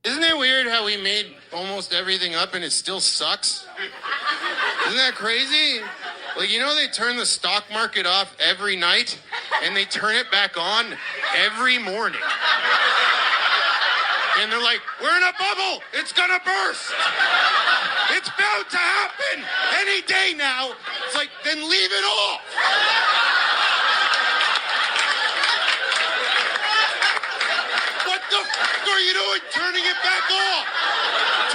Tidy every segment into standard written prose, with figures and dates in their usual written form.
Isn't it weird how we made almost everything up and it still sucks? Isn't that crazy? Like, you know, they turn the stock market off every night and they turn it back on every morning. And they're like, we're in a bubble. It's gonna burst. It's bound to happen any day now. It's like, then leave it off. What the f*** are you doing turning it back off?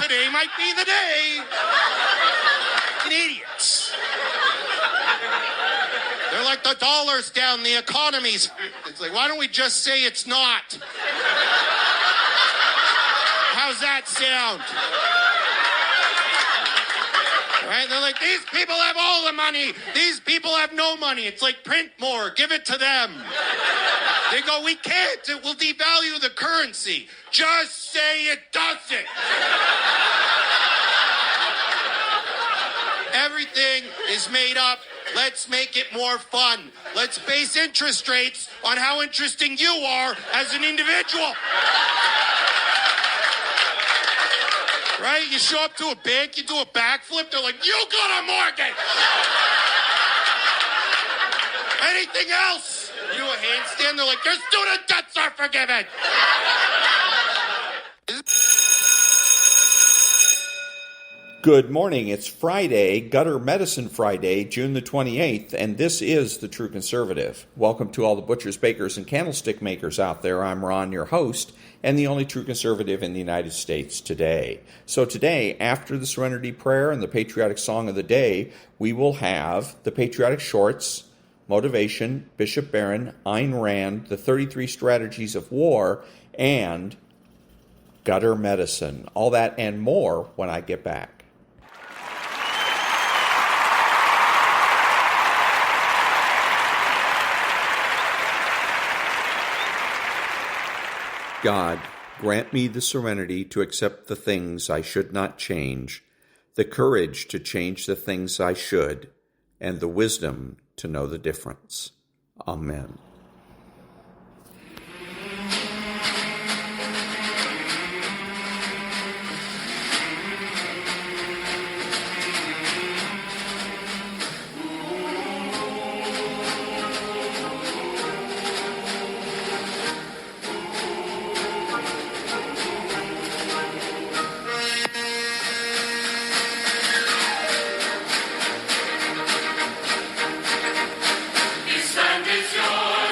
Today might be the day. Idiots. They're like, the dollar's down, the economy's... It's like, why don't we just say it's not? How's that sound? Right? They're like, these people have all the money. These people have no money. It's like, print more. Give it to them. They go, we can't. It will devalue the currency. Just say it doesn't. Everything is made up. Let's make it more fun. Let's base interest rates on how interesting you are as an individual. Right? You show up to a bank, you do a backflip, they're like, you got a mortgage! Anything else? You do a handstand, they're like, your student debts are forgiven! Good morning. It's Friday, Gutter Medicine Friday, June the 28th, and this is The True Conservative. Welcome to all the butchers, bakers, and candlestick makers out there. I'm Ron, your host, and the only true conservative in the United States today. So today, after the Serenity Prayer and the patriotic song of the day, we will have the patriotic shorts, motivation, Bishop Barron, Ayn Rand, the 33 strategies of war, and gutter medicine. All that and more when I get back. God, grant me the serenity to accept the things I should not change, the courage to change the things I should, and the wisdom to know the difference. Amen. This land is yours.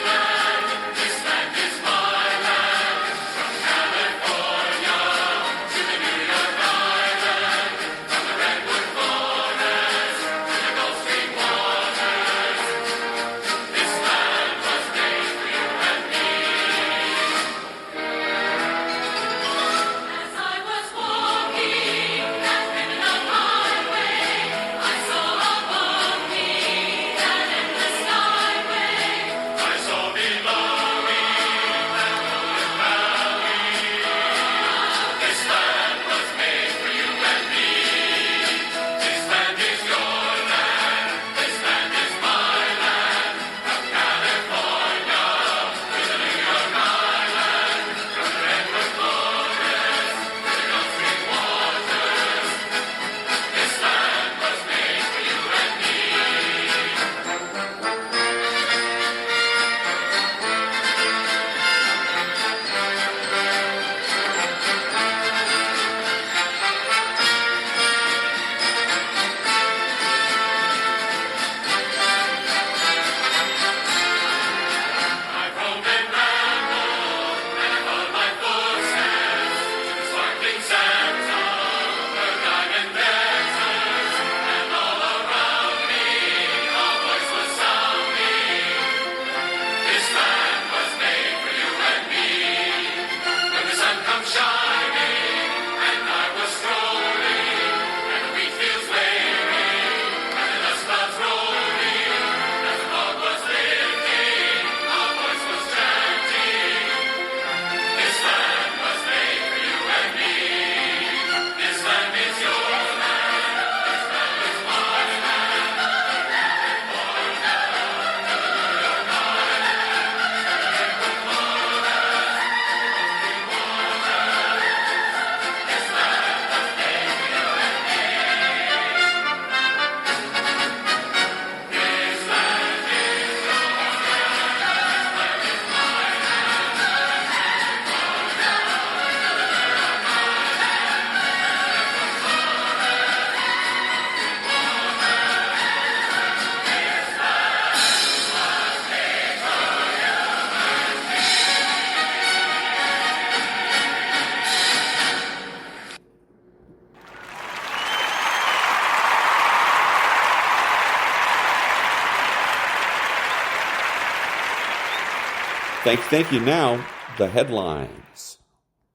Thank you. Now, the headlines.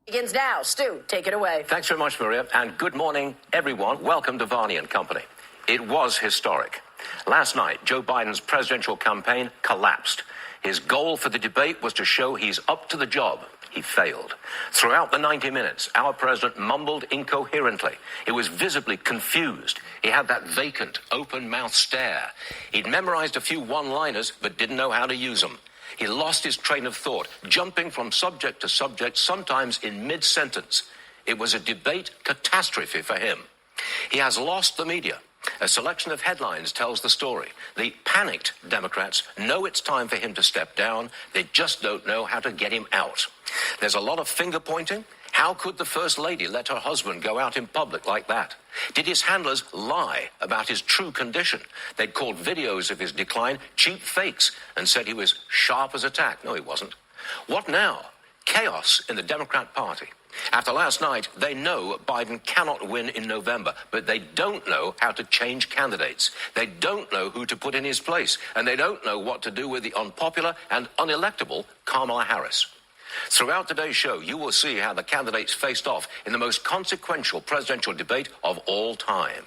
Begins now. Stu, take it away. Thanks very much, Maria, and good morning, everyone. Welcome to Varney and Company. It was historic. Last night, Joe Biden's presidential campaign collapsed. His goal for the debate was to show he's up to the job. He failed. Throughout the 90 minutes, our president mumbled incoherently. He was visibly confused. He had that vacant, open-mouthed stare. He'd memorized a few one-liners, but didn't know how to use them. He lost his train of thought, jumping from subject to subject, sometimes in mid-sentence. It was a debate catastrophe for him. He has lost the media. A selection of headlines tells the story. The panicked Democrats know it's time for him to step down. They just don't know how to get him out. There's a lot of finger-pointing. How could the First Lady let her husband go out in public like that? Did his handlers lie about his true condition? They'd called videos of his decline cheap fakes and said he was sharp as a tack. No, he wasn't. What now? Chaos in the Democrat Party. After last night, they know Biden cannot win in November, but they don't know how to change candidates. They don't know who to put in his place, and they don't know what to do with the unpopular and unelectable Kamala Harris. Throughout today's show, you will see how the candidates faced off in the most consequential presidential debate of all time.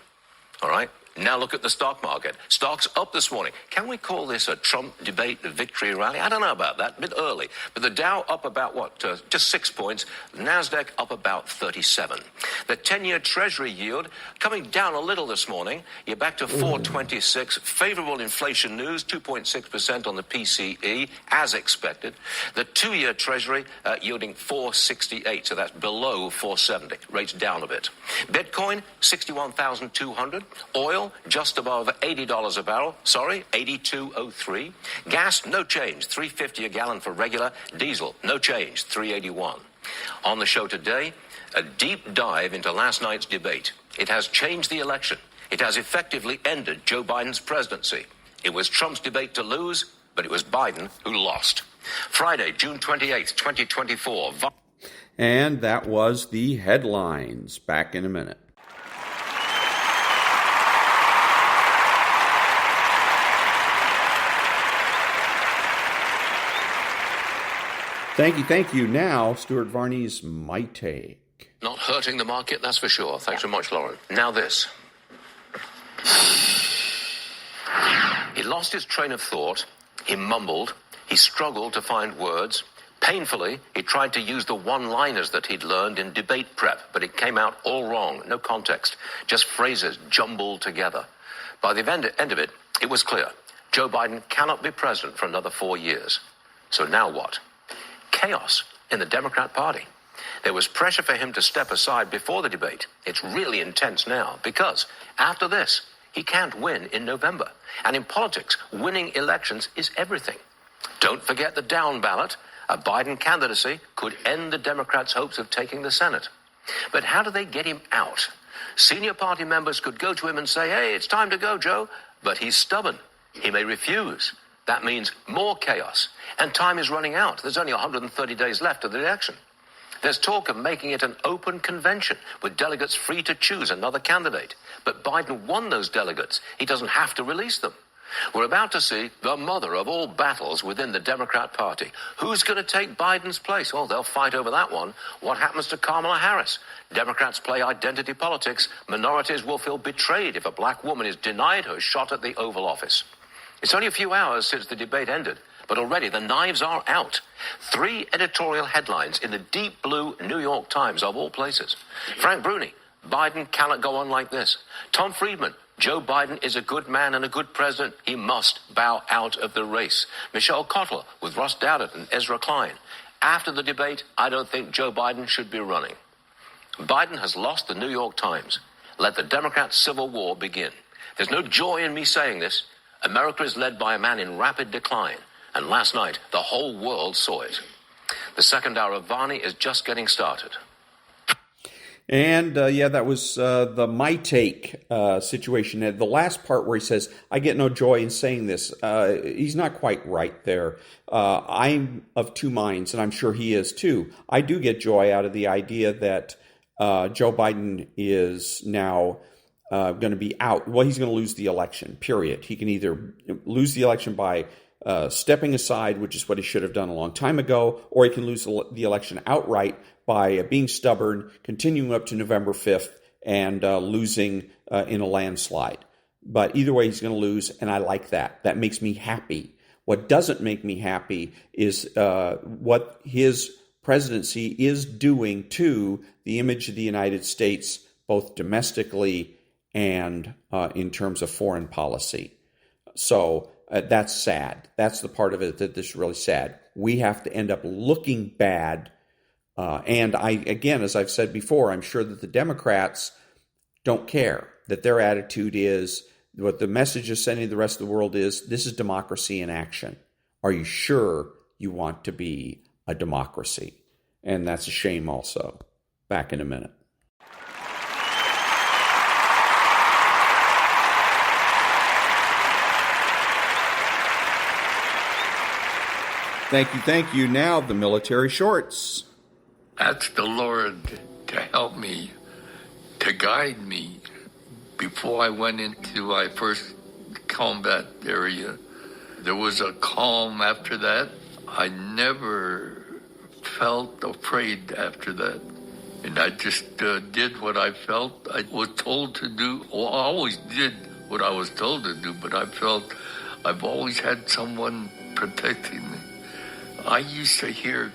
All right? Now look at the stock market. Stocks up this morning. Can we call this a Trump debate victory rally? I don't know about that. A bit early. But the Dow up about, just 6 points. The NASDAQ up about 37. The 10-year Treasury yield coming down a little this morning. You're back to 426. Favorable inflation news, 2.6% on the PCE, as expected. The 2-year Treasury yielding 468, so that's below 470. Rates down a bit. Bitcoin, 61,200. Oil, just above $80 a barrel. 82.03. Gas, no change, $3.50 a gallon for regular. Diesel, no change, $3.81. On the show today, a deep dive into last night's debate. It has changed the election. It has effectively ended Joe Biden's presidency. It was Trump's debate to lose, but it was Biden who lost. Friday, June 28th, 2024. And that was the headlines. Back in a minute. Thank you. Now, Stuart Varney's My Take. Not hurting the market, that's for sure. Thanks so much, Lauren. Now this. He lost his train of thought. He mumbled. He struggled to find words. Painfully, he tried to use the one-liners that he'd learned in debate prep, but it came out all wrong. No context. Just phrases jumbled together. By the end of it, it was clear. Joe Biden cannot be president for another 4 years. So now what? Chaos in the Democrat Party. There was pressure for him to step aside before the debate. It's really intense now because after this, he can't win in November. And in politics, winning elections is everything. Don't forget the down ballot. A Biden candidacy could end the Democrats' hopes of taking the Senate. But how do they get him out? Senior party members could go to him and say, hey, it's time to go, Joe. But he's stubborn. He may refuse. That means more chaos. And time is running out. There's only 130 days left of the election. There's talk of making it an open convention with delegates free to choose another candidate. But Biden won those delegates. He doesn't have to release them. We're about to see the mother of all battles within the Democrat Party. Who's going to take Biden's place? Well, they'll fight over that one. What happens to Kamala Harris? Democrats play identity politics. Minorities will feel betrayed if a black woman is denied her shot at the Oval Office. It's only a few hours since the debate ended, but already the knives are out. 3 editorial headlines in the deep blue New York Times, of all places. Frank Bruni, Biden cannot go on like this. Tom Friedman, Joe Biden is a good man and a good president. He must bow out of the race. Michelle Cottle with Ross Dowdett and Ezra Klein. After the debate, I don't think Joe Biden should be running. Biden has lost the New York Times. Let the Democrat civil war begin. There's no joy in me saying this. America is led by a man in rapid decline, and last night the whole world saw it. The second hour of Varney is just getting started. And that was the My Take situation. The last part where he says, I get no joy in saying this, he's not quite right there. I'm of two minds, and I'm sure he is too. I do get joy out of the idea that Joe Biden is now going to be out. Well, he's going to lose the election, period. He can either lose the election by stepping aside, which is what he should have done a long time ago, or he can lose the election outright by being stubborn, continuing up to November 5th, and losing in a landslide. But either way, he's going to lose, and I like that. That makes me happy. What doesn't make me happy is what his presidency is doing to the image of the United States, both domestically and in terms of foreign policy. So that's sad. That's the part of it that is really sad. We have to end up looking bad. And again, as I've said before, I'm sure that the Democrats don't care, that their attitude is, what the message is sending to the rest of the world is, this is democracy in action. Are you sure you want to be a democracy? And that's a shame also. Back in a minute. Thank you. Now, the military shorts. Ask the Lord to help me, to guide me. Before I went into my first combat area, there was a calm after that. I never felt afraid after that. And I just did what I felt I was told to do. Well, I always did what I was told to do, but I felt I've always had someone protecting me. I used to hear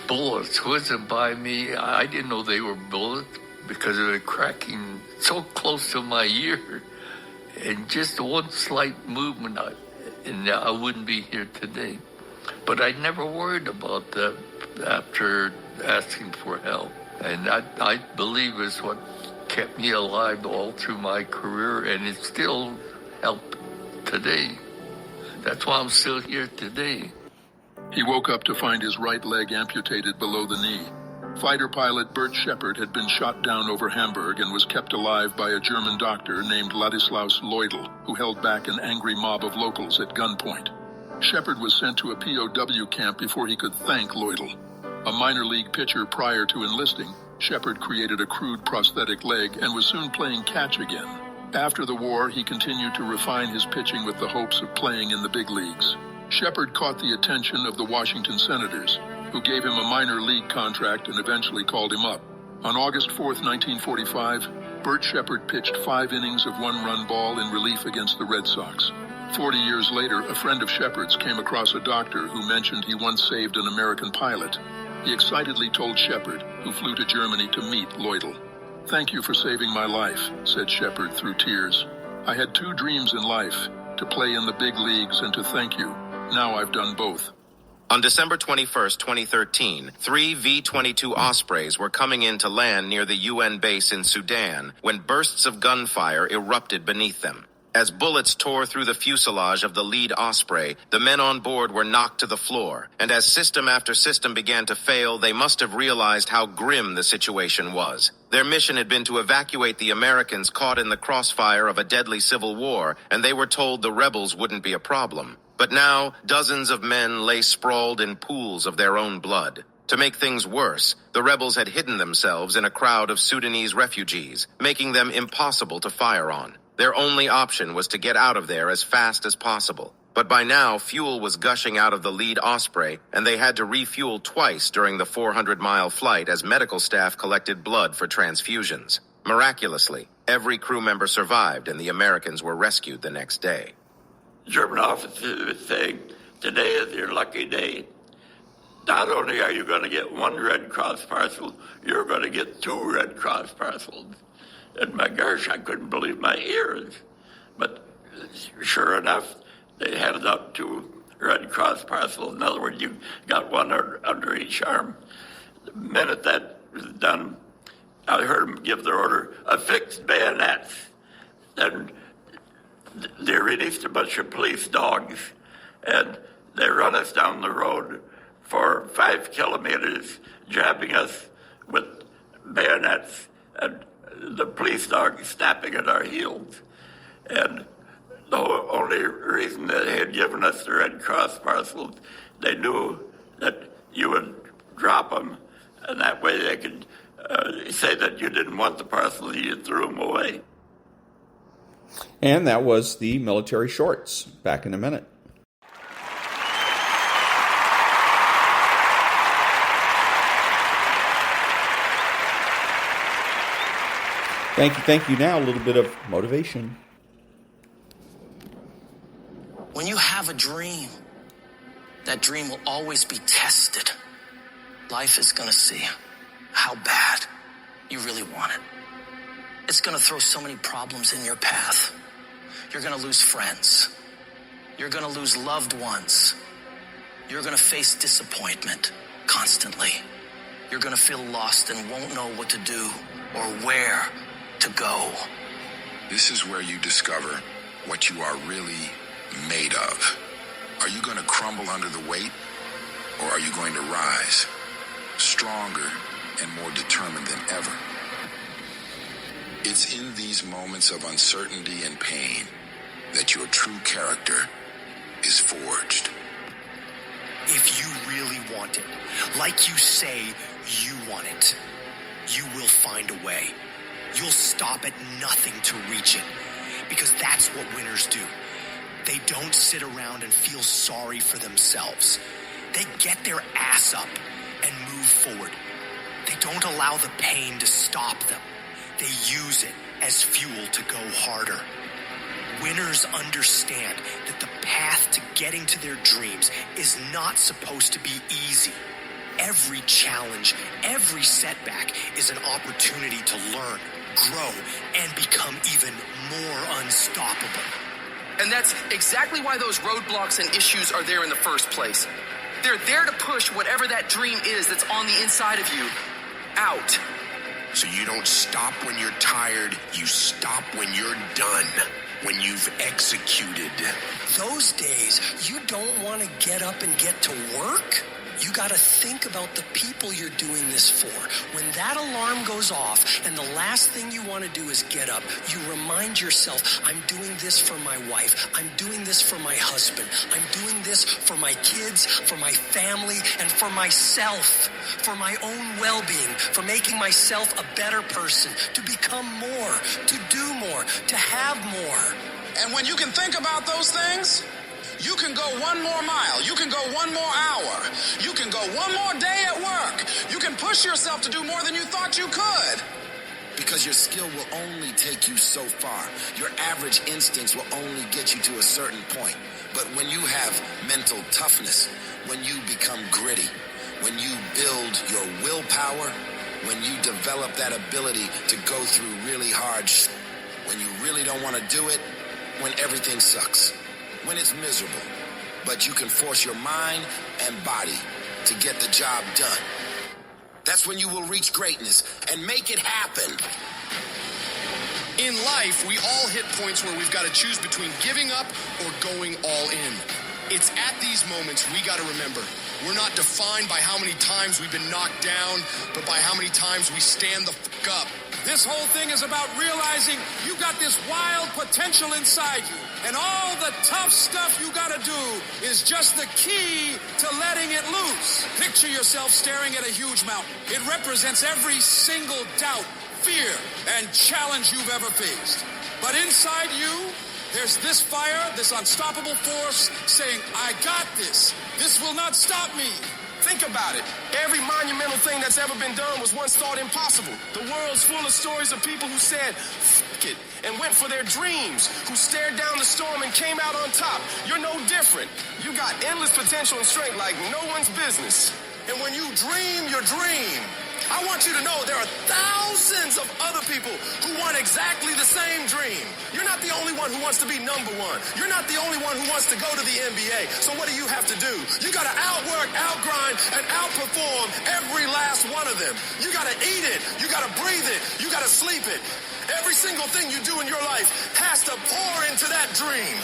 bullets whizzing by me. I didn't know they were bullets because they were cracking so close to my ear. And just one slight movement, and I wouldn't be here today. But I never worried about that after asking for help. And I believe is what kept me alive all through my career, and it still helped today. That's why I'm still here today. He woke up to find his right leg amputated below the knee. Fighter pilot Bert Shepard had been shot down over Hamburg and was kept alive by a German doctor named Ladislaus Leudel, who held back an angry mob of locals at gunpoint. Shepard was sent to a POW camp before he could thank Leudel. A minor league pitcher prior to enlisting, Shepard created a crude prosthetic leg and was soon playing catch again. After the war, he continued to refine his pitching with the hopes of playing in the big leagues. Shepard caught the attention of the Washington Senators, who gave him a minor league contract and eventually called him up. On August 4th, 1945, Bert Shepard pitched 5 innings of 1-run ball in relief against the Red Sox. 40 years later, a friend of Shepard's came across a doctor who mentioned he once saved an American pilot. He excitedly told Shepard, who flew to Germany to meet Leudel. "Thank you for saving my life," said Shepard through tears. "I had 2 dreams in life, to play in the big leagues and to thank you. Now I've done both." On December 21, 2013, 3 V-22 Ospreys were coming in to land near the UN base in Sudan when bursts of gunfire erupted beneath them. As bullets tore through the fuselage of the lead Osprey, the men on board were knocked to the floor, and as system after system began to fail, they must have realized how grim the situation was. Their mission had been to evacuate the Americans caught in the crossfire of a deadly civil war, and they were told the rebels wouldn't be a problem. But now, dozens of men lay sprawled in pools of their own blood. To make things worse, the rebels had hidden themselves in a crowd of Sudanese refugees, making them impossible to fire on. Their only option was to get out of there as fast as possible. But by now, fuel was gushing out of the lead Osprey, and they had to refuel twice during the 400-mile flight as medical staff collected blood for transfusions. Miraculously, every crew member survived, and the Americans were rescued the next day. German officer was saying, "Today is your lucky day. Not only are you going to get 1 Red Cross parcel, you're going to get 2 Red Cross parcels." And my gosh, I couldn't believe my ears. But sure enough, they handed out 2 Red Cross parcels. In other words, you got 1 under each arm. The minute that was done, I heard them give their order, "Affix bayonets." Then they released a bunch of police dogs, and they run us down the road for 5 kilometers, jabbing us with bayonets, and the police dogs snapping at our heels. And the only reason that they had given us the Red Cross parcels, they knew that you would drop them, and that way they could say that you didn't want the parcels, you threw them away. And that was the military shorts. Back in a minute. Thank you. Now a little bit of motivation. When you have a dream, that dream will always be tested. Life is going to see how bad you really want it. It's going to throw so many problems in your path. You're going to lose friends. You're going to lose loved ones. You're going to face disappointment constantly. You're going to feel lost and won't know what to do or where to go. This is where you discover what you are really made of. Are you going to crumble under the weight, or are you going to rise stronger and more determined than ever? It's in these moments of uncertainty and pain that your true character is forged. If you really want it, like you say you want it, you will find a way. You'll stop at nothing to reach it, because that's what winners do. They don't sit around and feel sorry for themselves. They get their ass up and move forward. They don't allow the pain to stop them. They use it as fuel to go harder. Winners understand that the path to getting to their dreams is not supposed to be easy. Every challenge, every setback is an opportunity to learn, grow, and become even more unstoppable. And that's exactly why those roadblocks and issues are there in the first place. They're there to push whatever that dream is that's on the inside of you out. So you don't stop when you're tired, you stop when you're done, when you've executed. Those days, you don't want to get up and get to work. You got to think about the people you're doing this for. When that alarm goes off and the last thing you want to do is get up, you remind yourself, I'm doing this for my wife. I'm doing this for my husband. I'm doing this for my kids, for my family, and for myself, for my own well-being, for making myself a better person, to become more, to do more, to have more. And when you can think about those things, you can go one more mile. You can go one more hour. You can go one more day at work. You can push yourself to do more than you thought you could. Because your skill will only take you so far. Your average instincts will only get you to a certain point. But when you have mental toughness, when you become gritty, when you build your willpower, when you develop that ability to go through really hard when you really don't want to do it, when everything sucks, when it's miserable, but you can force your mind and body to get the job done. That's when you will reach greatness and make it happen. In life, we all hit points where we've got to choose between giving up or going all in. It's at these moments we got to remember, we're not defined by how many times we've been knocked down, but by how many times we stand the fuck up. This whole thing is about realizing you got this wild potential inside you. And all the tough stuff you gotta do is just the key to letting it loose. Picture yourself staring at a huge mountain. It represents every single doubt, fear, and challenge you've ever faced. But inside you, there's this fire, this unstoppable force saying, I got this. This will not stop me. Think about it. Every monumental thing that's ever been done was once thought impossible. The world's full of stories of people who said, fuck it, and went for their dreams, who stared down the storm and came out on top. You're no different. You got endless potential and strength like no one's business. And when you dream your dream, I want you to know there are thousands of other people who want exactly the same dream. You're not the only one who wants to be number one. You're not the only one who wants to go to the NBA. So what do you have to do? You got to outwork, outgrind, and outperform every last one of them. You got to eat it. You got to breathe it. You got to sleep it. Every single thing you do in your life has to pour into that dream.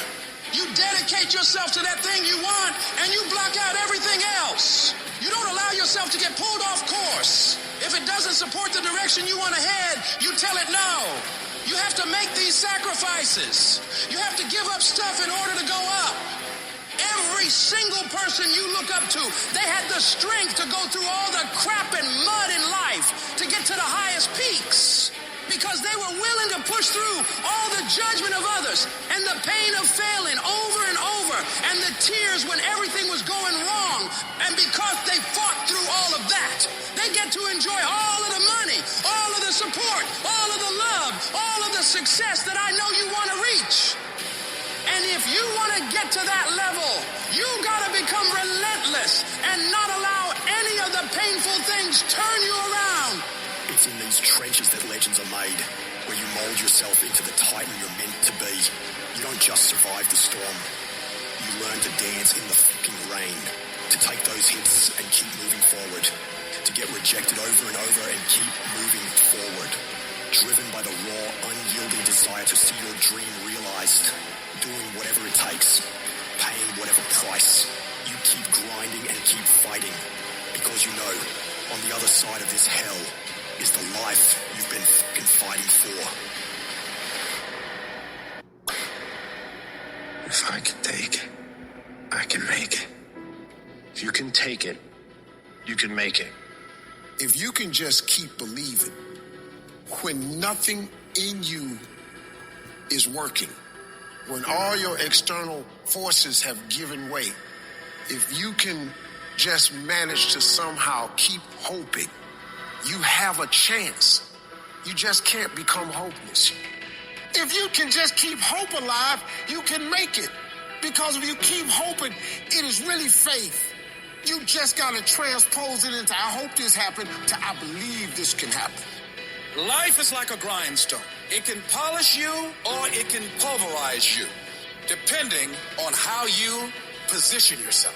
You dedicate yourself to that thing you want, and you block out everything else. You don't allow yourself to get pulled off course. If it doesn't support the direction you want to head, you tell it no. You have to make these sacrifices. You have to give up stuff in order to go up. Every single person you look up to, they had the strength to go through all the crap and mud in life to get to the highest peaks. Because they were willing to push through all the judgment of others and the pain of failing over and over and the tears when everything was going wrong. And because they fought through all of that, they get to enjoy all of the money, all of the support, all of the love success that I know you want to reach. And if you want to get to that level, you got to become relentless and not allow any of the painful things turn you around. It's in these trenches that legends are made, where you mold yourself into the titan you're meant to be. You don't just survive the storm. You learn to dance in the fucking rain, to take those hits and keep moving forward, to get rejected over and over and keep moving forward, driven by the raw, unyielding desire to see your dream realized, doing whatever it takes, paying whatever price. You keep grinding and keep fighting, because you know, on the other side of this hell is the life you've been fucking fighting for. If I can take it, I can make it. If you can take it, you can make it. If you can just keep believing, when nothing in you is working, when all your external forces have given way, if you can just manage to somehow keep hoping, you have a chance. You just can't become hopeless. If you can just keep hope alive, you can make it. Because if you keep hoping, it is really faith. You just got to transpose it into I hope this happened to I believe this can happen. Life is like a grindstone. It can polish you or it can pulverize you, depending on how you position yourself.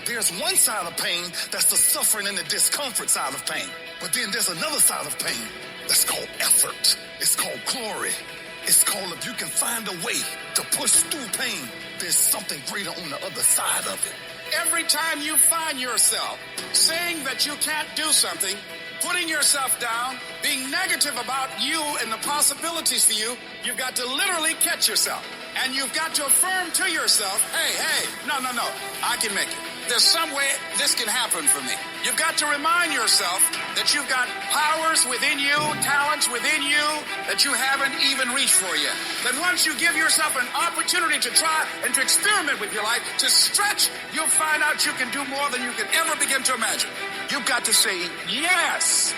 There's one side of pain that's the suffering and the discomfort side of pain. But then there's another side of pain that's called effort. It's called glory. It's called if you can find a way to push through pain, there's something greater on the other side of it. Every time you find yourself saying that you can't do something, putting yourself down, being negative about you and the possibilities for you, you've got to literally catch yourself. And you've got to affirm to yourself, hey, no, I can make it. There's some way this can happen for me. You've got to remind yourself that you've got powers within you, talents within you that you haven't even reached for yet. That once you give yourself an opportunity to try and to experiment with your life, to stretch, you'll find out you can do more than you can ever begin to imagine. You've got to say yes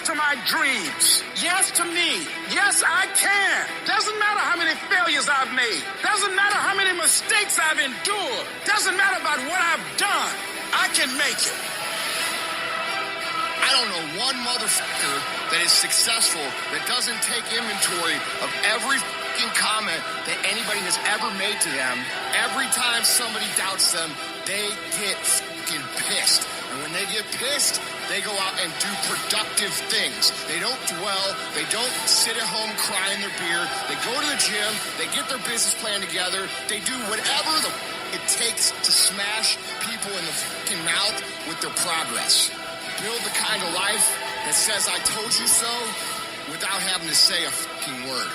to my dreams, yes to me, yes I can. Doesn't matter how many failures I've made, doesn't matter how many mistakes I've endured, doesn't matter about what I've done, I can make it. I don't know one motherfucker that is successful that doesn't take inventory of every fucking comment that anybody has ever made to them. Every time somebody doubts them, they get fucking pissed. And when they get pissed, they go out and do productive things. They don't dwell. They don't sit at home crying their beer. They go to the gym. They get their business plan together. They do whatever it takes to smash people in the fucking mouth with their progress. Build the kind of life that says I told you so without having to say a fucking word.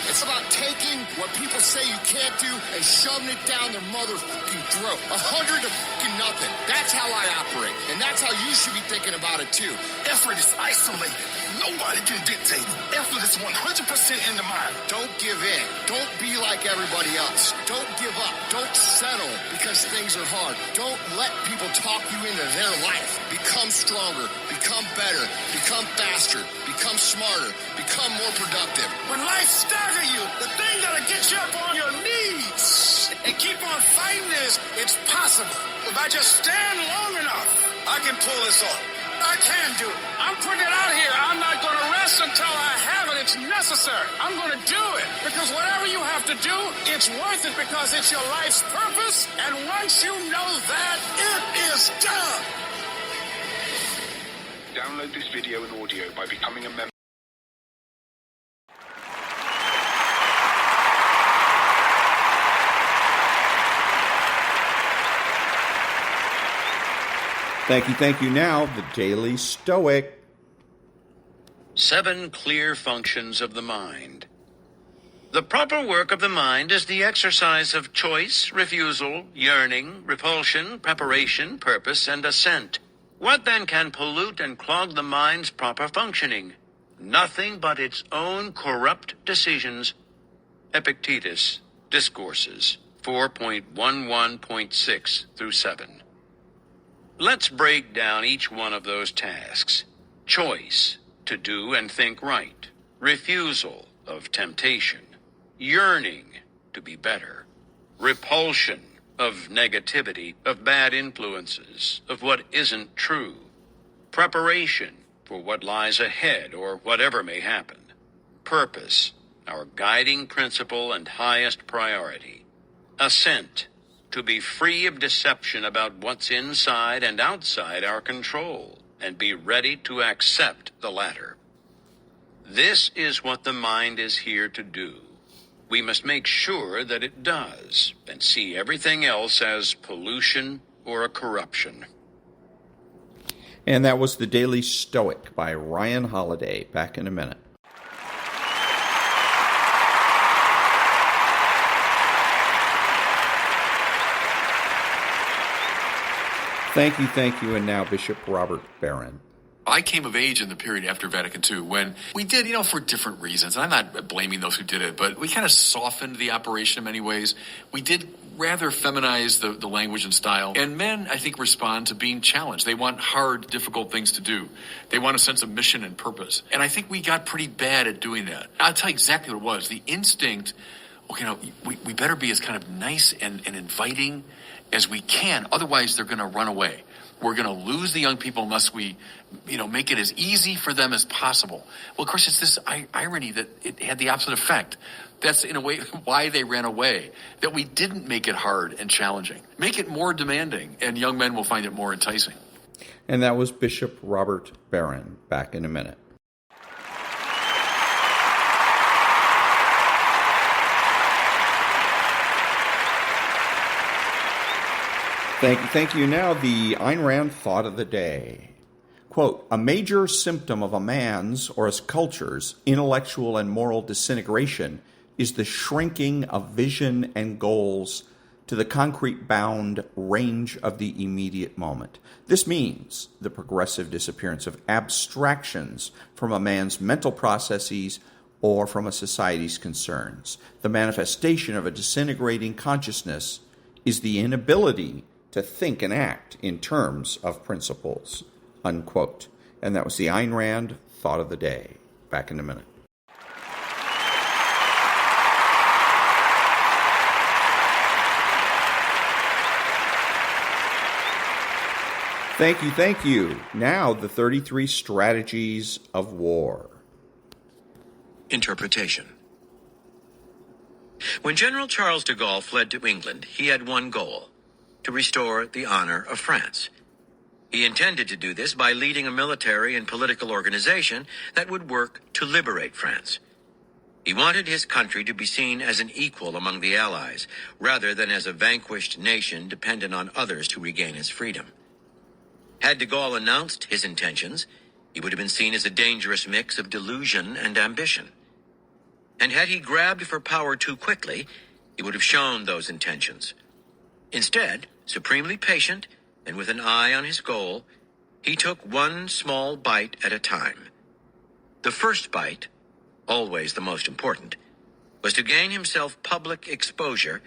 It's about taking what people say you can't do and shoving it down their motherfucking throat. 100 to fucking nothing. That's how I operate. And that's how you should be thinking about it too. Effort is isolated. Nobody can dictate. Effort is 100% in the mind. Don't give in. Don't be like everybody else. Don't give up. Don't settle because things are hard. Don't let people talk you into their life. Become stronger. Become better. Become faster. Become smarter. Become more productive. When life staggers you, the thing that'll get you up on your knees and keep on fighting is, it's possible. If I just stand long enough, I can pull this off. I can do it. I'm putting it out here. I'm not going to rest until I have it. It's necessary. I'm going to do it. Because whatever you have to do, it's worth it because it's your life's purpose. And once you know that, it is done. Download this video and audio by becoming a member. Thank you. Now, the Daily Stoic. 7 clear functions of the mind. The proper work of the mind is the exercise of choice, refusal, yearning, repulsion, preparation, purpose, and assent. What then can pollute and clog the mind's proper functioning? Nothing but its own corrupt decisions. Epictetus, Discourses, 4.11.6 through 7. Let's break down each one of those tasks. Choice, to do and think right. Refusal, of temptation, yearning to be better, repulsion of negativity, of bad influences, of what isn't true, preparation for what lies ahead or whatever may happen, purpose, our guiding principle and highest priority, assent, to be free of deception about what's inside and outside our control, and be ready to accept the latter. This is what the mind is here to do. We must make sure that it does, and see everything else as pollution or a corruption. And that was The Daily Stoic by Ryan Holiday. Back in a minute. Thank you, and now Bishop Robert Barron. I came of age in the period after Vatican II when we did, for different reasons, and I'm not blaming those who did it, but we kind of softened the operation in many ways. We did rather feminize the language and style, and men, I think, respond to being challenged. They want hard, difficult things to do. They want a sense of mission and purpose, and I think we got pretty bad at doing that. I'll tell you exactly what it was. The instinct, we better be as kind of nice and inviting as we can, otherwise they're going to run away. We're going to lose the young people unless we, make it as easy for them as possible. Well, of course, it's this irony that it had the opposite effect. That's, in a way, why they ran away, that we didn't make it hard and challenging. Make it more demanding, and young men will find it more enticing. And that was Bishop Robert Barron. Back in a minute. Thank you. Now, the Ayn Rand thought of the day. Quote, a major symptom of a man's or a culture's intellectual and moral disintegration is the shrinking of vision and goals to the concrete bound range of the immediate moment. This means the progressive disappearance of abstractions from a man's mental processes or from a society's concerns. The manifestation of a disintegrating consciousness is the inability to think and act in terms of principles, unquote. And that was the Ayn Rand thought of the day. Back in a minute. Thank you. Now, the 33 strategies of war. Interpretation. When General Charles de Gaulle fled to England, he had one goal: to restore the honor of France. He intended to do this by leading a military and political organization that would work to liberate France. He wanted his country to be seen as an equal among the Allies, rather than as a vanquished nation dependent on others to regain its freedom. Had de Gaulle announced his intentions, he would have been seen as a dangerous mix of delusion and ambition. And had he grabbed for power too quickly, he would have shown those intentions. Instead, supremely patient and with an eye on his goal, he took one small bite at a time. The first bite, always the most important, was to gain himself public exposure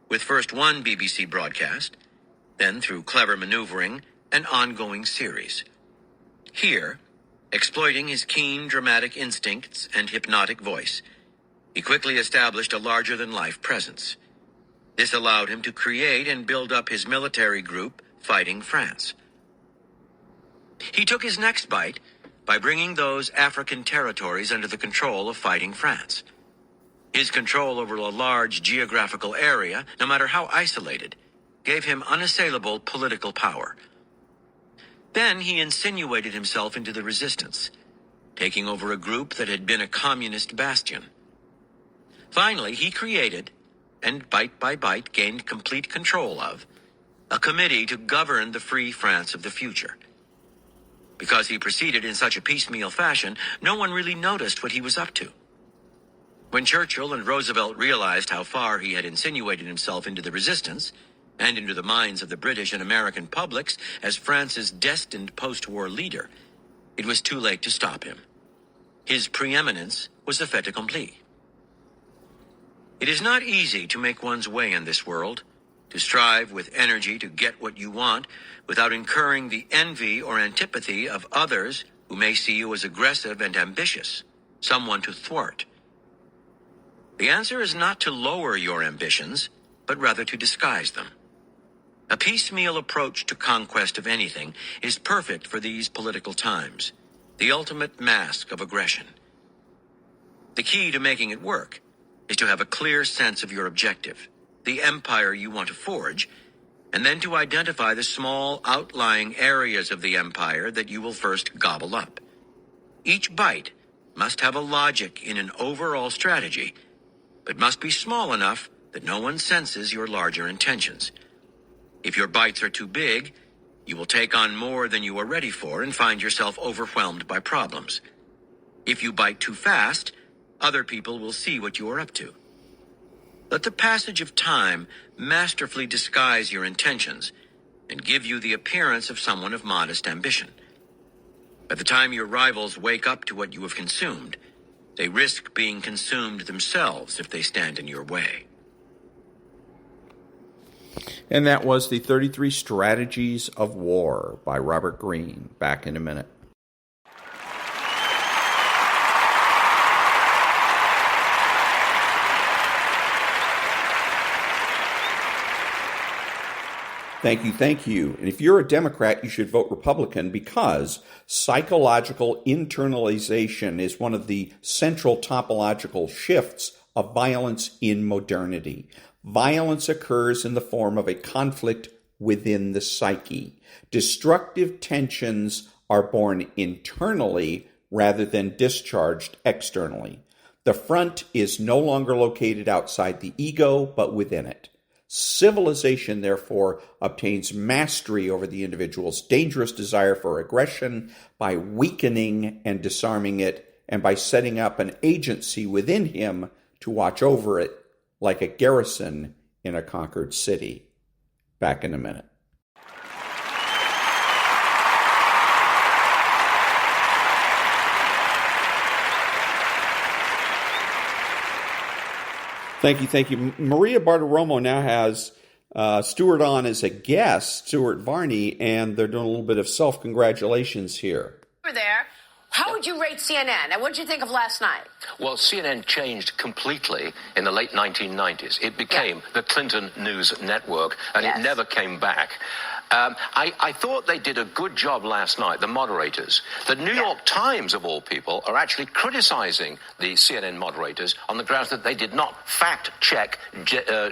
with first one BBC broadcast, then through clever maneuvering, an ongoing series. Here, exploiting his keen dramatic instincts and hypnotic voice, he quickly established a larger-than-life presence. This allowed him to create and build up his military group fighting France. He took his next bite by bringing those African territories under the control of fighting France. His control over a large geographical area, no matter how isolated, gave him unassailable political power. Then he insinuated himself into the resistance, taking over a group that had been a communist bastion. Finally, he created, and bite by bite gained complete control of, a committee to govern the free France of the future. Because he proceeded in such a piecemeal fashion, no one really noticed what he was up to. When Churchill and Roosevelt realized how far he had insinuated himself into the resistance, and into the minds of the British and American publics as France's destined post-war leader, it was too late to stop him. His preeminence was a fait accompli. It is not easy to make one's way in this world, to strive with energy to get what you want without incurring the envy or antipathy of others who may see you as aggressive and ambitious, someone to thwart. The answer is not to lower your ambitions, but rather to disguise them. A piecemeal approach to conquest of anything is perfect for these political times, the ultimate mask of aggression. The key to making it work is to have a clear sense of your objective, the empire you want to forge, and then to identify the small outlying areas of the empire that you will first gobble up. Each bite must have a logic in an overall strategy, but must be small enough that no one senses your larger intentions. If your bites are too big, you will take on more than you are ready for and find yourself overwhelmed by problems. If you bite too fast, other people will see what you are up to. Let the passage of time masterfully disguise your intentions and give you the appearance of someone of modest ambition. By the time your rivals wake up to what you have consumed, they risk being consumed themselves if they stand in your way. And that was the 33 Strategies of War by Robert Greene. Back in a minute. Thank you. And if you're a Democrat, you should vote Republican because psychological internalization is one of the central topological shifts of violence in modernity. Violence occurs in the form of a conflict within the psyche. Destructive tensions are born internally rather than discharged externally. The front is no longer located outside the ego, but within it. Civilization, therefore, obtains mastery over the individual's dangerous desire for aggression by weakening and disarming it, and by setting up an agency within him to watch over it like a garrison in a conquered city. Back in a minute. Thank you. Maria Bartiromo now has Stuart on as a guest, Stuart Varney, and they're doing a little bit of self-congratulations here. You were there. How would you rate CNN? And what did you think of last night? Well, CNN changed completely in the late 1990s. It became the Clinton News Network, and it never came back. I thought they did a good job last night, the moderators. The New York Times, of all people, are actually criticizing the CNN moderators on the grounds that they did not fact-check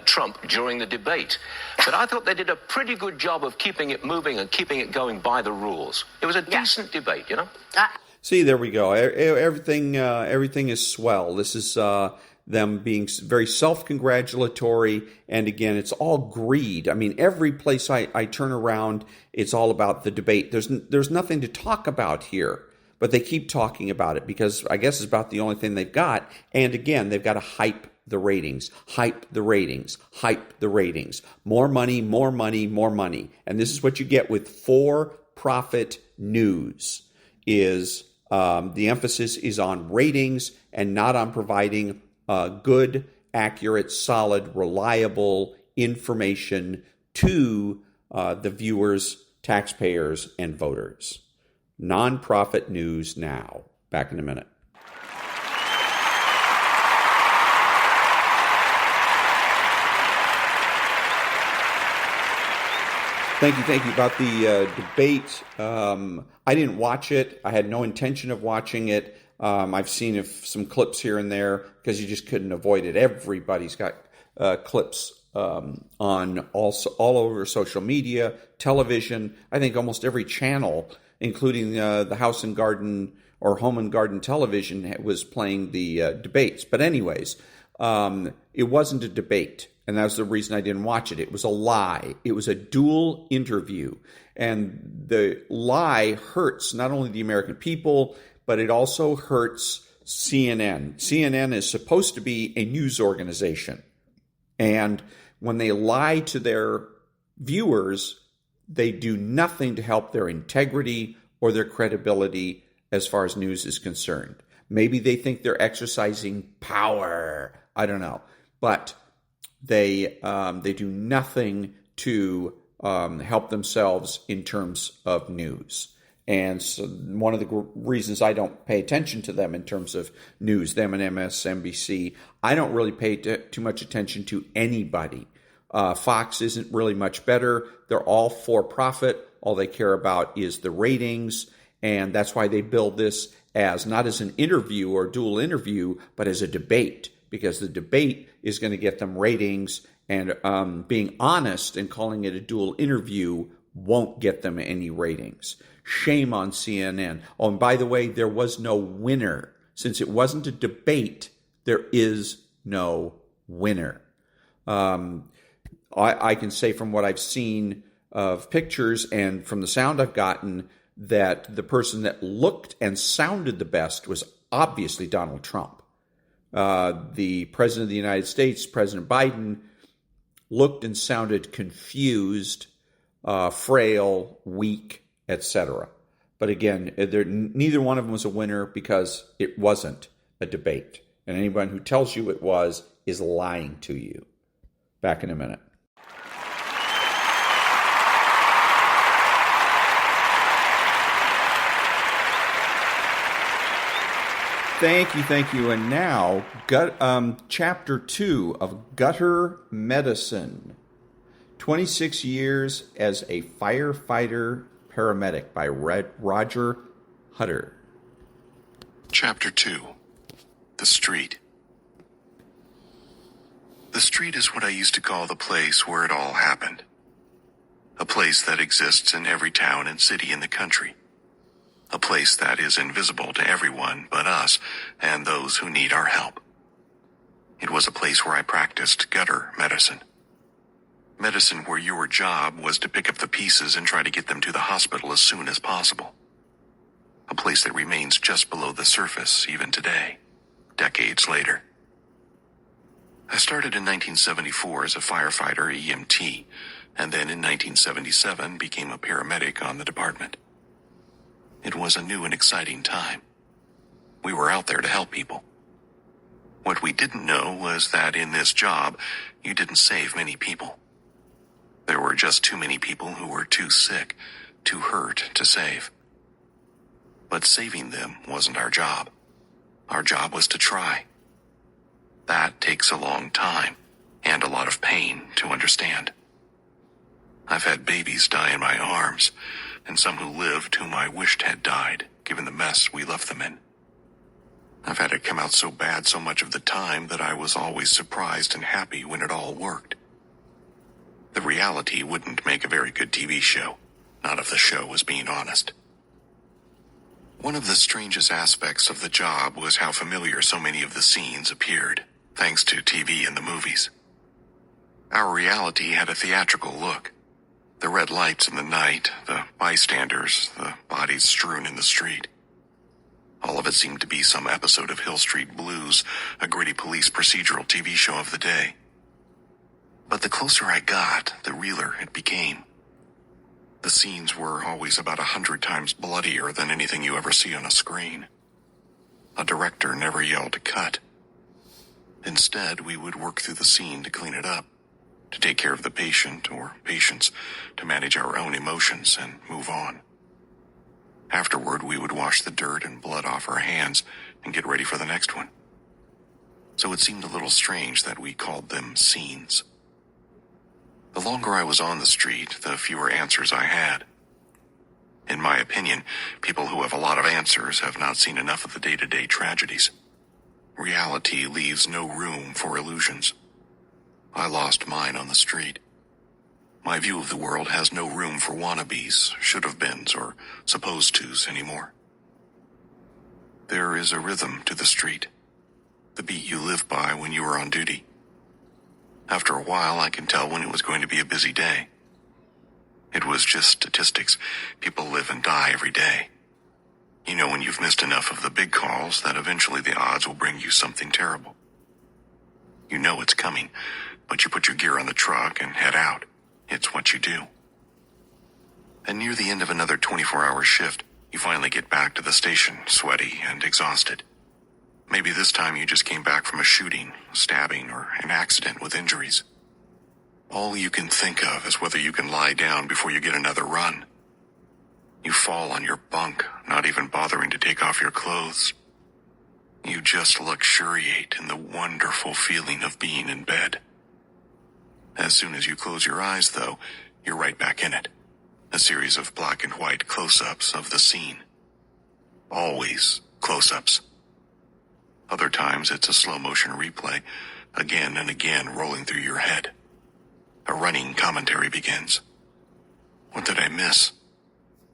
Trump during the debate. But I thought they did a pretty good job of keeping it moving and keeping it going by the rules. It was a decent debate, you know? See, there we go. Everything is swell. This is them being very self-congratulatory, and again, it's all greed. I mean, every place I turn around, it's all about the debate. There's nothing to talk about here, but they keep talking about it because I guess it's about the only thing they've got. And again, they've got to hype the ratings. More money, more money, more money. And this is what you get with for-profit news is the emphasis is on ratings and not on providing good, accurate, solid, reliable information to the viewers, taxpayers, and voters. Nonprofit news now. Back in a minute. Thank you. About the debate, I didn't watch it. I had no intention of watching it. I've seen some clips here and there because you just couldn't avoid it. Everybody's got clips on all over social media, television. I think almost every channel, including the House and Garden or Home and Garden Television, was playing the debates. But anyways, it wasn't a debate. And that's the reason I didn't watch it. It was a lie. It was a dual interview. And the lie hurts not only the American people, but it also hurts CNN. CNN is supposed to be a news organization. And when they lie to their viewers, they do nothing to help their integrity or their credibility as far as news is concerned. Maybe they think they're exercising power. I don't know. But they do nothing to help themselves in terms of news. And so one of the reasons I don't pay attention to them in terms of news, them and MSNBC, I don't really pay too much attention to anybody. Fox isn't really much better. They're all for profit. All they care about is the ratings. And that's why they build this as not as an interview or dual interview, but as a debate, because the debate is going to get them ratings, and being honest and calling it a dual interview won't get them any ratings. Shame on CNN. Oh, and by the way, there was no winner. Since it wasn't a debate, there is no winner. I can say from what I've seen of pictures and from the sound I've gotten that the person that looked and sounded the best was obviously Donald Trump. The President of the United States, President Biden, looked and sounded confused, frail, weak, etc. But again, neither one of them was a winner because it wasn't a debate. And anyone who tells you it was is lying to you. Back in a minute. Thank you. And now, Chapter 2 of Gutter Medicine. 26 years as a firefighter paramedic by Roger Hutter. Chapter 2. The Street. The street is what I used to call the place where it all happened. A place that exists in every town and city in the country. A place that is invisible to everyone but us and those who need our help. It was a place where I practiced gutter medicine. Medicine where your job was to pick up the pieces and try to get them to the hospital as soon as possible. A place that remains just below the surface even today, decades later. I started in 1974 as a firefighter EMT, and then in 1977 became a paramedic on the department. It was a new and exciting time. We were out there to help people. What we didn't know was that in this job, you didn't save many people. There were just too many people who were too sick, too hurt to save. But saving them wasn't our job. Our job was to try. That takes a long time and a lot of pain to understand. I've had babies die in my arms, and some who lived whom I wished had died, given the mess we left them in. I've had it come out so bad so much of the time that I was always surprised and happy when it all worked. The reality wouldn't make a very good TV show, not if the show was being honest. One of the strangest aspects of the job was how familiar so many of the scenes appeared, thanks to TV and the movies. Our reality had a theatrical look. The red lights in the night, the bystanders, the bodies strewn in the street. All of it seemed to be some episode of Hill Street Blues, a gritty police procedural TV show of the day. But the closer I got, the realer it became. The scenes were always about 100 times bloodier than anything you ever see on a screen. A director never yelled to cut. Instead, we would work through the scene to clean it up, to take care of the patient or patients, to manage our own emotions and move on. Afterward, we would wash the dirt and blood off our hands and get ready for the next one. So it seemed a little strange that we called them scenes. The longer I was on the street, the fewer answers I had. In my opinion, people who have a lot of answers have not seen enough of the day-to-day tragedies. Reality leaves no room for illusions. I lost mine on the street. My view of the world has no room for wannabes, should-have-beens, or supposed-tos anymore. There is a rhythm to the street, the beat you live by when you are on duty. After a while, I can tell when it was going to be a busy day. It was just statistics. People live and die every day. You know when you've missed enough of the big calls that eventually the odds will bring you something terrible. You know it's coming, but you put your gear on the truck and head out. It's what you do. And near the end of another 24-hour shift, you finally get back to the station, sweaty and exhausted. Maybe this time you just came back from a shooting, stabbing, or an accident with injuries. All you can think of is whether you can lie down before you get another run. You fall on your bunk, not even bothering to take off your clothes. You just luxuriate in the wonderful feeling of being in bed. As soon as you close your eyes, though, you're right back in it. A series of black and white close-ups of the scene. Always close-ups. Other times it's a slow-motion replay, again and again rolling through your head. A running commentary begins. What did I miss?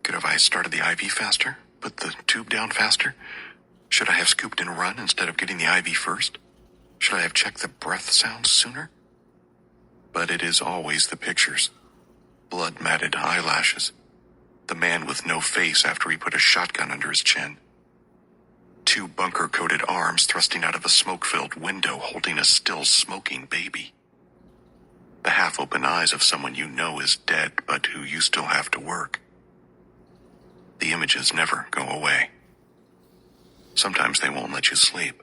Could have I started the IV faster? Put the tube down faster? Should I have scooped and run instead of getting the IV first? Should I have checked the breath sounds sooner? But it is always the pictures. Blood-matted eyelashes. The man with no face after he put a shotgun under his chin. 2 bunker-coated arms thrusting out of a smoke-filled window holding a still smoking baby. The half-open eyes of someone you know is dead but who you still have to work. The images never go away. Sometimes they won't let you sleep.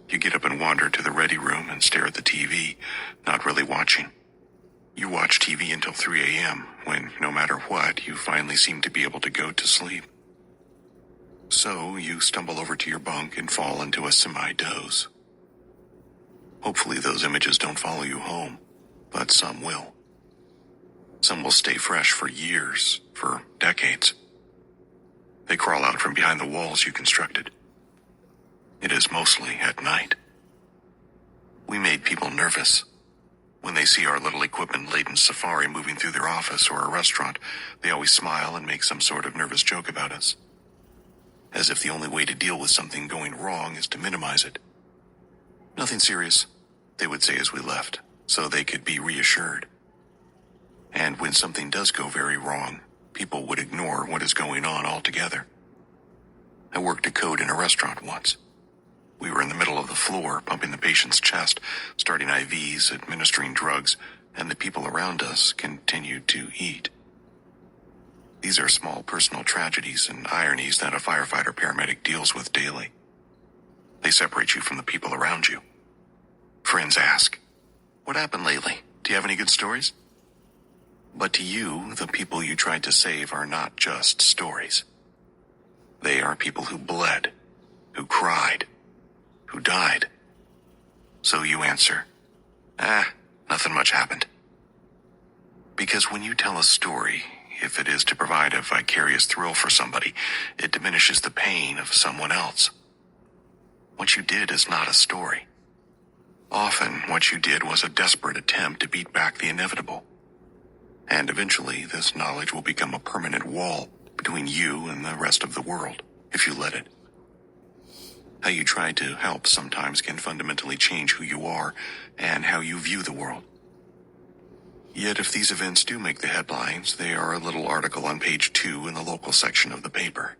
You get up and wander to the ready room and stare at the TV, not really watching. You watch TV until 3 a.m., when, no matter what, you finally seem to be able to go to sleep. So you stumble over to your bunk and fall into a semi-doze. Hopefully those images don't follow you home, but some will. Some will stay fresh for years, for decades. They crawl out from behind the walls you constructed. It is mostly at night. We made people nervous. When they see our little equipment-laden safari moving through their office or a restaurant, they always smile and make some sort of nervous joke about us. As if the only way to deal with something going wrong is to minimize it. Nothing serious, they would say as we left, so they could be reassured. And when something does go very wrong, people would ignore what is going on altogether. I worked a code in a restaurant once. We were in the middle of the floor, pumping the patient's chest, starting IVs, administering drugs, and the people around us continued to eat. These are small personal tragedies and ironies that a firefighter-paramedic deals with daily. They separate you from the people around you. Friends ask, "What happened lately? Do you have any good stories?" But to you, the people you tried to save are not just stories. They are people who bled, who cried, who died. So you answer, nothing much happened. Because when you tell a story, if it is to provide a vicarious thrill for somebody, it diminishes the pain of someone else. What you did is not a story. Often, what you did was a desperate attempt to beat back the inevitable. And eventually, this knowledge will become a permanent wall between you and the rest of the world, if you let it. How you try to help sometimes can fundamentally change who you are and how you view the world. Yet if these events do make the headlines, they are a little article on page 2 in the local section of the paper.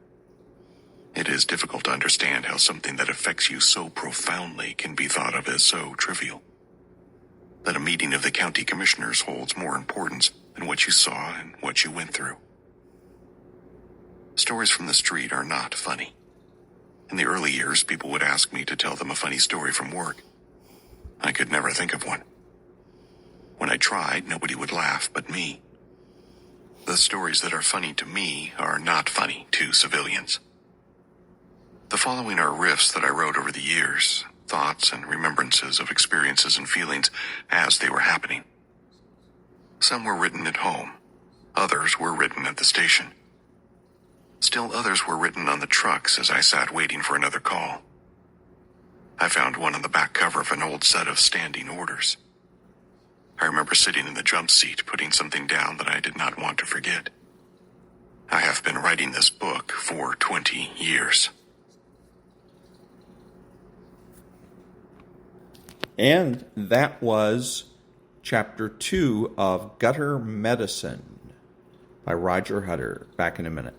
It is difficult to understand how something that affects you so profoundly can be thought of as so trivial. That a meeting of the county commissioners holds more importance than what you saw and what you went through. Stories from the street are not funny. In the early years, people would ask me to tell them a funny story from work. I could never think of one. When I tried, nobody would laugh but me. The stories that are funny to me are not funny to civilians. The following are riffs that I wrote over the years, thoughts and remembrances of experiences and feelings as they were happening. Some were written at home. Others were written at the station. Still others were written on the trucks as I sat waiting for another call. I found one on the back cover of an old set of standing orders. I remember sitting in the jump seat, putting something down that I did not want to forget. I have been writing this book for 20 years. And that was Chapter 2 of Gutter Medicine by Roger Hutter. Back in a minute.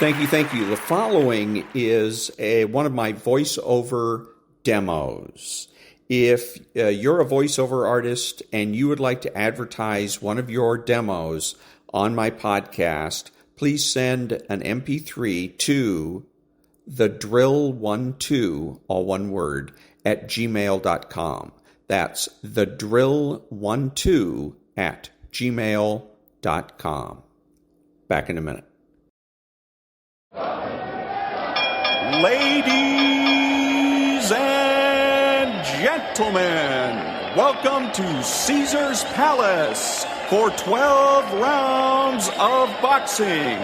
Thank you. The following is one of my voiceover demos. If you're a voiceover artist and you would like to advertise one of your demos on my podcast, please send an MP3 to thedrill12, all one word, thedrill12@gmail.com. That's thedrill12@gmail.com. Back in a minute. Ladies and gentlemen, welcome to Caesar's Palace for 12 rounds of boxing.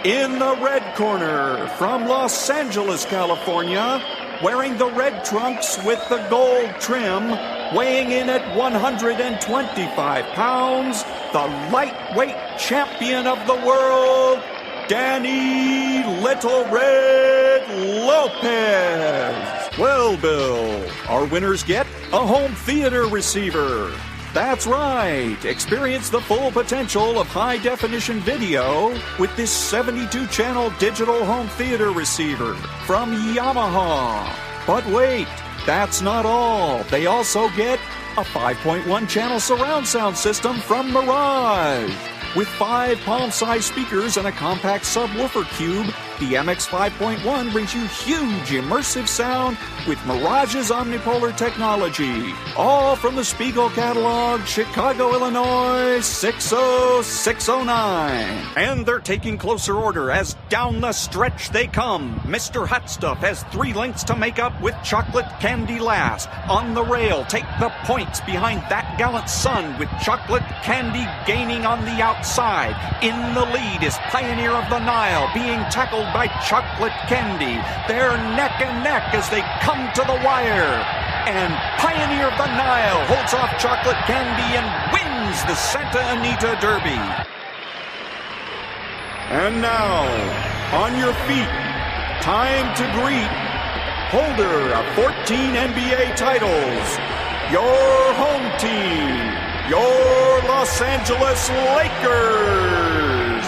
In the red corner, from Los Angeles, California, wearing the red trunks with the gold trim, weighing in at 125 pounds, the lightweight champion of the world, Danny Little Red Lopez. Well, Bill, our winners get a home theater receiver. That's right. Experience the full potential of high-definition video with this 72-channel digital home theater receiver from Yamaha. But wait, that's not all. They also get a 5.1-channel surround sound system from Mirage. With 5 palm-sized speakers and a compact subwoofer cube, the MX 5.1 brings you huge immersive sound with Mirage's omnipolar technology. All from the Spiegel catalog, Chicago, Illinois, 60609. And they're taking closer order as down the stretch they come. Mr. Hot Stuff has 3 lengths to make up with chocolate candy last. On the rail, take the points behind that gallant son with chocolate candy gaining on the outside. In the lead is Pioneer of the Nile being tackled by chocolate candy. They're neck and neck as they come to the wire. And Pioneer of the Nile holds off chocolate candy and wins the Santa Anita Derby. And now, on your feet, time to greet holder of 14 NBA titles, your home team, your Los Angeles Lakers.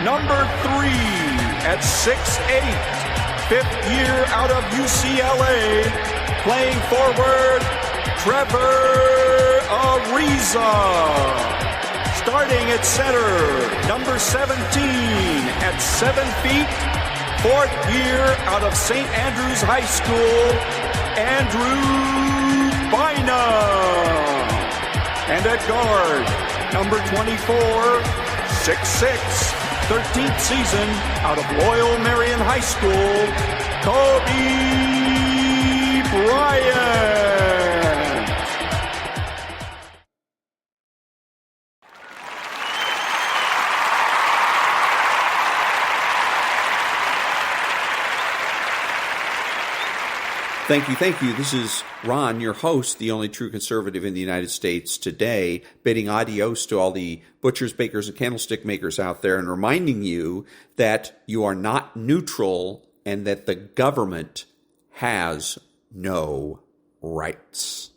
Number 3 at 6'8", 5th year out of UCLA, playing forward, Trevor Ariza. Starting at center, number 17 at 7 feet, 4th year out of St. Andrews High School, Andrew Bynum. And at guard, number 24, 6'6", 13th season out of Loyal Marion High School, Kobe Bryant. Thank you. This is Ron, your host, the only true conservative in the United States today, bidding adios to all the butchers, bakers, and candlestick makers out there and reminding you that you are not neutral and that the government has no rights.